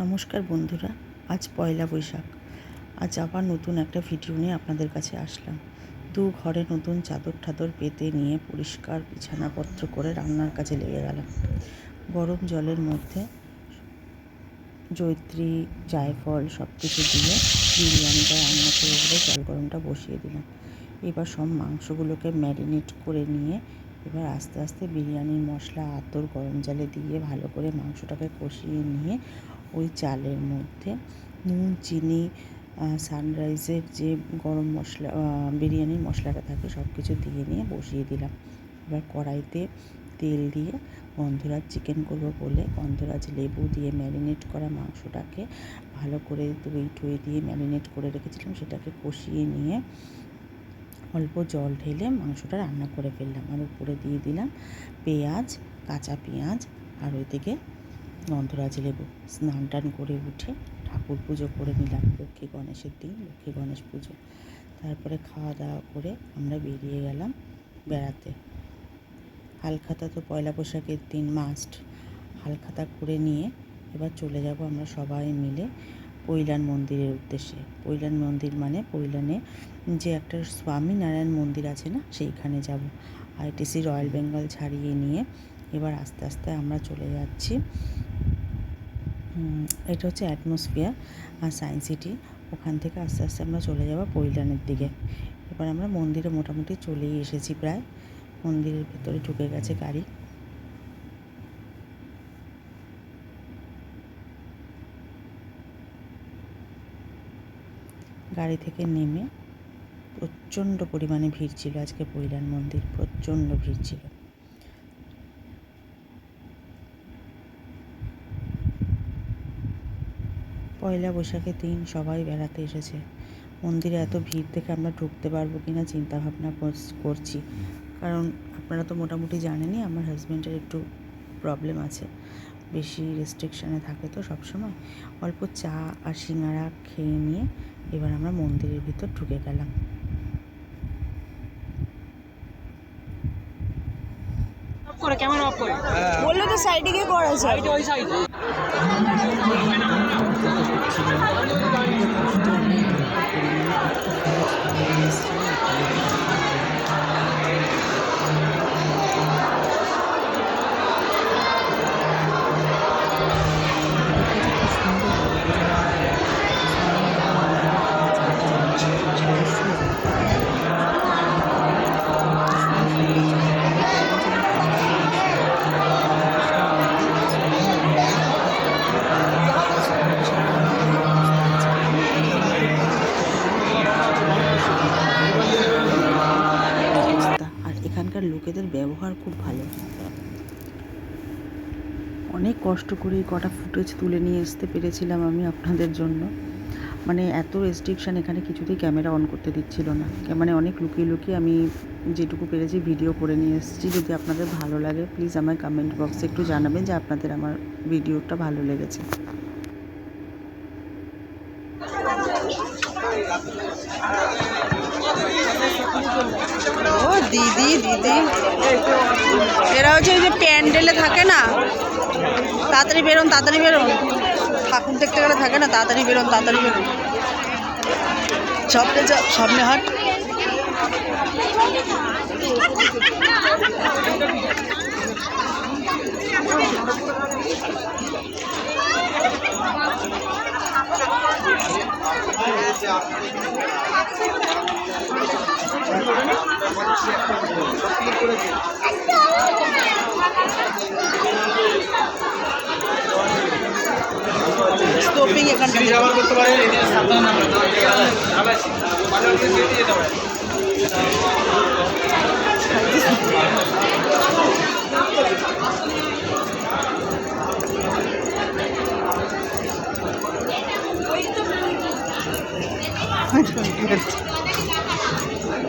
নমস্কার বন্ধুরা, আজ পয়লা বৈশাখ। আজ আবার নতুন একটা ভিডিও নিয়ে আপনাদের কাছে আসলাম। ঘরে নতুন চাদর ঠাদর পেতে নিয়ে পরিষ্কার বিছানাপত্র করে রান্নার কাজে লেগে গেলাম। গরম জলের মধ্যে জয়িত্রী, জায়ফল সব কিছু দিয়ে বিরিয়ানিটা রান্না করে জল গরমটা বসিয়ে দিলাম। এবার সব মাংসগুলোকে ম্যারিনেট করে নিয়ে এবার আস্তে আস্তে বিরিয়ানির মশলা আতর গরম জলে দিয়ে ভালো করে মাংসটাকে কষিয়ে নিয়ে ওই চালের মধ্যে নুন, চিনি, সানরাইজের যে গরম মশলা বিরিয়ানির মশলাটা থাকে সব কিছু দিয়ে নিয়ে বসিয়ে দিলাম। এবার কড়াইতে তেল দিয়ে গন্ধরাজ চিকেন করবো বলে গন্ধরাজ লেবু দিয়ে ম্যারিনেট করা মাংসটাকে ভালো করে দই টই দিয়ে ম্যারিনেট করে রেখেছিলাম, সেটাকে কষিয়ে নিয়ে অল্প জল ঢেলে মাংসটা রান্না করে ফেললাম। আর উপরে দিয়ে দিলাম পেঁয়াজ, কাঁচা পেঁয়াজ, আর ওইদিকে গন্ধরাজ লেবু। স্নান টান করে উঠে ঠাকুর পুজো করে নিলাম। লক্ষ্মী গণেশের দিন লক্ষ্মী গণেশ পুজো। তারপরে খাওয়া দাওয়া করে আমরা বেরিয়ে গেলাম বেড়াতে। হালখাতা তো পয়লা বৈশাখের দিন মাস্ট, হালখাতা করে নিয়ে এবার চলে যাব আমরা সবাই মিলে পৈলান মন্দিরের উদ্দেশ্যে। পৈলান মন্দির মানে পৈলানে যে একটা স্বামীনারায়ণ মন্দির আছে না, সেইখানে যাব। আইটিসি রয়্যাল বেঙ্গল ছাড়িয়ে নিয়ে এবার আস্তে আস্তে আমরা চলে যাচ্ছি। এটা হচ্ছে অ্যাটমসফিয়ার আর সায়েন্স সিটি। ওখান থেকে আস্তে আস্তে আমরা চলে যাব পৈলানের দিকে। এবার আমরা মন্দিরে মোটামুটি চলেই এসেছি, প্রায় মন্দিরের ভেতরে ঢুকে গেছে গাড়ি। গাড়ি থেকে নেমে প্রচণ্ড পরিমাণে ভিড় ছিল আজকে পৈলান মন্দির, প্রচণ্ড ভিড় ছিল। পয়লা বৈশাখের দিন সবাই বেড়াতে এসেছে। মন্দিরে এত ভিড় দেখে আমরা ঢুকতে পারবো কি না চিন্তাভাবনা করছি, কারণ আপনারা তো মোটামুটি জানেনই আমার হাজব্যান্ডের একটু প্রবলেম আছে, বেশি রেস্ট্রিকশানে থাকে তো সবসময়। অল্প চা আর সিঙ্গারা খেয়ে নিয়ে এবার আমরা মন্দিরের ভিতর ঢুকে গেলাম। বললো তো সাইডে গিয়ে করা যায়। এখানকার লোকেদের ব্যবহার খুব ভালো। অনেক কষ্ট করে কটা ফুটেজ তুলে নিয়ে আসতে পেরেছিলাম আমি আপনাদের জন্য। মানে এত রেস্ট্রিকশান, এখানে কিছুতেই ক্যামেরা অন করতে দিচ্ছিল না। মানে অনেক লুকিয়ে লুকিয়ে আমি যেটুকু পেরেছি ভিডিও করে নিয়ে এসেছি। যদি আপনাদের ভালো লাগে প্লিজ আমার কমেন্ট বক্সে একটু জানাবেন যে আপনাদের আমার ভিডিওটা ভালো লেগেছে। ও দিদি দিদি, এরা হচ্ছে ওই যে প্যান্ডেলে থাকে না, তাড়াতাড়ি বেরোন তাড়াতাড়ি বেরোন, ঠাকুর দেখতে গেলে থাকে না, তাড়াতাড়ি বেরোন তাড়াতাড়ি বেরোন, সামনে যা সামনে হাট। স্টপিং এখান থেকে ব্যবহার করতে পারেন, এটা সাবধান নাম্বার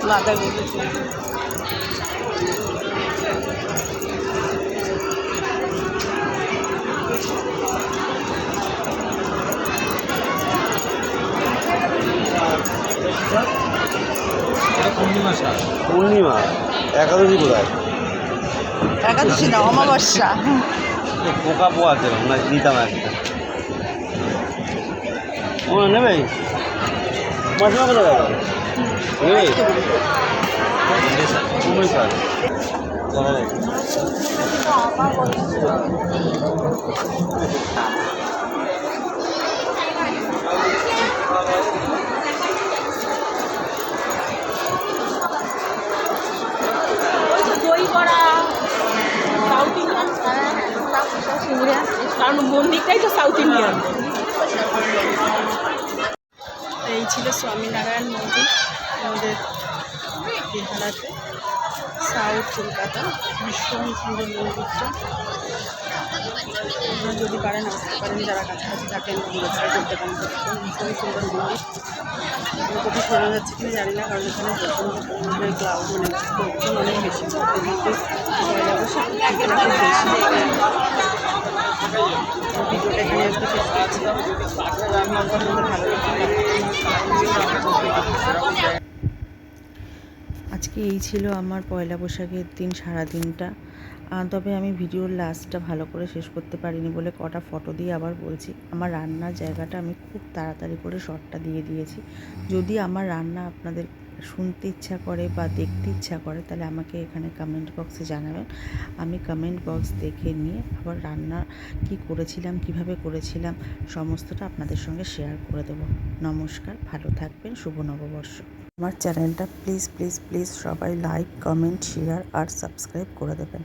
লাদা পূর্ণিমা একাদশী কোথায়? একাদশী না, অমাবস্যা। পোকা পোয়া আছে না, দিতাম একটা। ও নেবে মশলা কত টাকা নেবে স্যার দই বড়া সাউথ ইন্ডিয়ান কারণ মন্দিরটাই তো সাউথ ইন্ডিয়ান। এই ছিল স্বামীনারায়ণ মন্দির আমাদের বিহারাতে সাউথ কলকাতা। ভীষণ সুন্দর মন্দিরটা, আপনারা যদি পারেন আসতে পারেন, যারা কাছাকাছি থাকেন ঘুরে ঘুরে করতে পারেন। ভীষণ সুন্দর মন্দির। কত শোনা যাচ্ছে কিনা জানি না, কারণ এখানে প্রচণ্ড পরিমাণে ক্লাউড মানে লোকজন অনেক বেশি, কিন্তু পয়লা বৈশাখ এখানে খুব বেশি। ভিডিওটা এখানে একটু শেষ করছি। আপনাদের ভালো লাগবে। আজকে এই ছিল আমার পয়লা বৈশাখের দিন সারাদিনটা। তবে আমি ভিডিওর লাস্টটা ভালো করে শেষ করতে পারিনি বলে কটা ফটো দিয়ে আবার বলছি। আমার রান্নার জায়গাটা আমি খুব তাড়াতাড়ি করে শর্টটা দিয়ে দিয়েছি। যদি আমার রান্না আপনাদের শুনতে ইচ্ছা করে বা দেখতে ইচ্ছা করে, তাহলে আমাকে এখানে কমেন্ট বক্সে জানাবেন। আমি কমেন্ট বক্স দেখে নিয়ে আবার রান্না কি করেছিলাম, কিভাবে করেছিলাম, সমস্তটা আপনাদের সঙ্গে শেয়ার করে দেবো। নমস্কার, ভালো থাকবেন, শুভ নববর্ষ। আমার চ্যানেলটা প্লিজ প্লিজ প্লিজ সবাই লাইক, কমেন্ট, শেয়ার আর সাবস্ক্রাইব করে দেবেন।